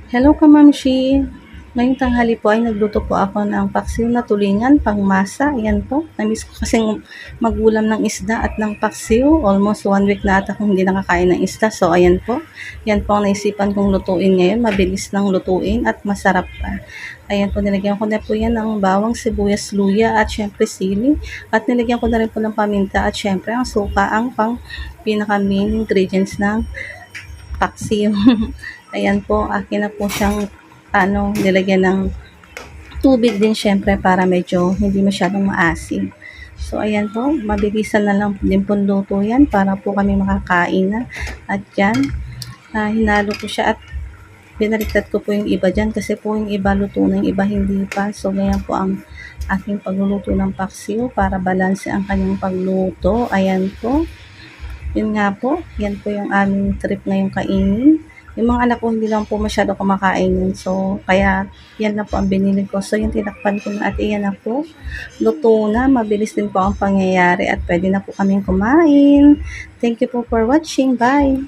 Hello Kamamshi! Ngayong tanghali po ay nagluto po ako ng paksiw na tulingan, pangmasa. Ayan po. Namiss ko kasing magulam ng isda at ng paksiw. Almost 1 week na ata akong hindi nakakain ng isda. So, ayan po. Yan po ang naisipan kong lutuin ngayon. Mabilis lang lutuin at masarap pa. Ayan po, nilagyan ko na po yan ng bawang, sibuyas, luya at syempre sili. At nilagyan ko na rin po ng paminta at syempre ang suka, ang pinaka main ingredients ng paksiw. Ayan po, akin na po siyang nilagyan ng tubig din syempre para medyo hindi masyadong maasim. So, ayan po, mabilisan na lang din po luto yan para po kami makakain na. At yan, hinalo ko siya at binaliktad ko po yung iba dyan kasi po yung iba luto na, yung iba hindi pa. So, ganyan po ang aking pagluluto ng paksiw para balanse ang kanyang pagluto. Ayan po. Yun nga po, yan po yung aming trip ngayong kainin. Yung mga anak ko hindi lang po masyado kumakain yun. So, kaya yan na po ang binili ko. So, yung tinakpan ko na at iyan na po. Luto na, mabilis din po ang pangyayari at pwede na po kaming kumain. Thank you po for watching. Bye!